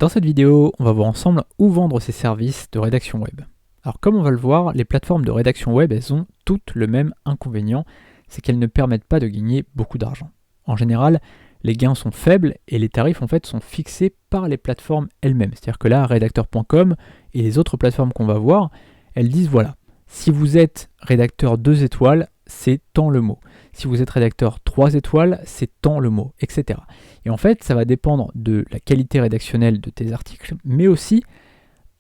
Dans cette vidéo, on va voir ensemble où vendre ses services de rédaction web. Alors comme on va le voir, les plateformes de rédaction web, elles ont toutes le même inconvénient, c'est qu'elles ne permettent pas de gagner beaucoup d'argent. En général, les gains sont faibles et les tarifs en fait sont fixés par les plateformes elles-mêmes. C'est-à-dire que là, rédacteur.com et les autres plateformes qu'on va voir, elles disent voilà, si vous êtes rédacteur 2 étoiles, c'est tant le mot. Si vous êtes rédacteur 3 étoiles, c'est tant le mot, etc. Et en fait, ça va dépendre de la qualité rédactionnelle de tes articles, mais aussi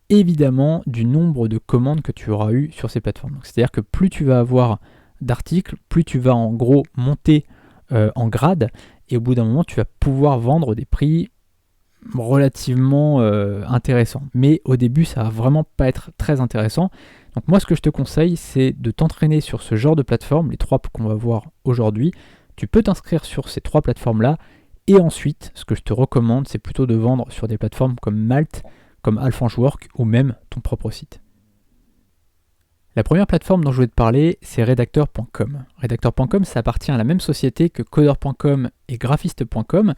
évidemment du nombre de commandes que tu auras eu sur ces plateformes. C'est-à-dire que plus tu vas avoir d'articles, plus tu vas en gros monter en grade, et au bout d'un moment, tu vas pouvoir vendre des prix relativement intéressants. Mais au début, ça va vraiment pas être très intéressant. Donc moi, ce que je te conseille, c'est de t'entraîner sur ce genre de plateforme, les trois qu'on va voir aujourd'hui. Tu peux t'inscrire sur ces trois plateformes-là, et ensuite, ce que je te recommande, c'est plutôt de vendre sur des plateformes comme Malt, comme Alphonsework ou même ton propre site. La première plateforme dont je voulais te parler, c'est Redacteur.com. Redacteur.com, ça appartient à la même société que Coder.com et Graphiste.com.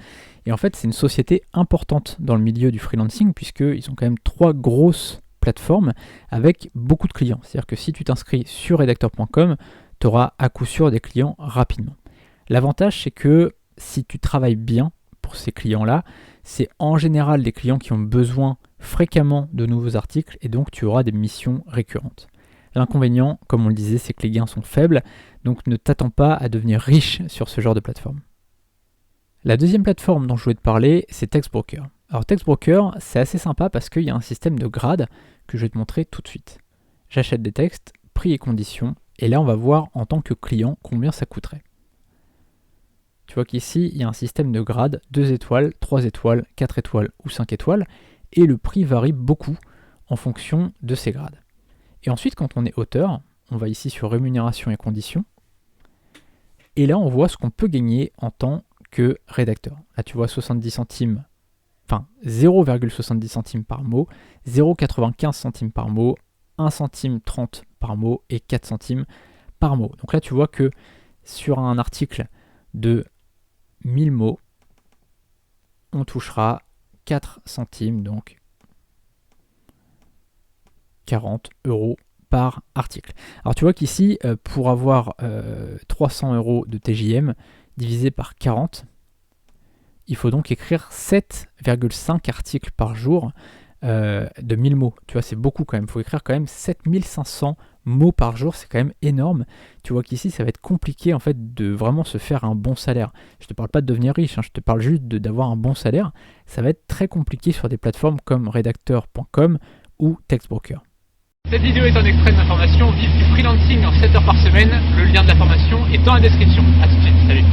Et en fait, c'est une société importante dans le milieu du freelancing, puisqu'ils ont quand même trois grosses plateformes avec beaucoup de clients. C'est-à-dire que si tu t'inscris sur Redacteur.com, tu auras à coup sûr des clients rapidement. L'avantage, c'est que si tu travailles bien pour ces clients-là, c'est en général des clients qui ont besoin fréquemment de nouveaux articles et donc tu auras des missions récurrentes. L'inconvénient, comme on le disait, c'est que les gains sont faibles, donc ne t'attends pas à devenir riche sur ce genre de plateforme. La deuxième plateforme dont je voulais te parler, c'est Textbroker. Alors Textbroker, c'est assez sympa parce qu'il y a un système de grades que je vais te montrer tout de suite. J'achète des textes, prix et conditions, et là on va voir en tant que client combien ça coûterait. Tu vois qu'ici, il y a un système de grades, 2 étoiles, 3 étoiles, 4 étoiles ou 5 étoiles, et le prix varie beaucoup en fonction de ces grades. Et ensuite, quand on est auteur, on va ici sur rémunération et conditions, et là on voit ce qu'on peut gagner en tant que rédacteur. Là tu vois 70 centimes, enfin 0,70 centimes par mot, 0,95 centimes par mot, 1 centime 30 par mot et 4 centimes par mot. Donc là tu vois que sur un article de 1000 mots, on touchera 4 centimes, donc 40 € par article. Alors tu vois qu'ici, pour avoir 300 € de TJM divisé par 40, il faut donc écrire 7,5 articles par jour de 1000 mots. Tu vois, c'est beaucoup quand même. Il faut écrire quand même 7500 mots par jour, c'est quand même énorme. Tu vois qu'ici, ça va être compliqué en fait de vraiment se faire un bon salaire. Je te parle pas de devenir riche, je te parle juste d'avoir un bon salaire. Ça va être très compliqué sur des plateformes comme Redacteur.com ou Textbroker. Cette vidéo est un extrait de ma formation Vive du freelancing en 7 heures par semaine. Le lien de la formation est dans la description. A tout de suite, salut.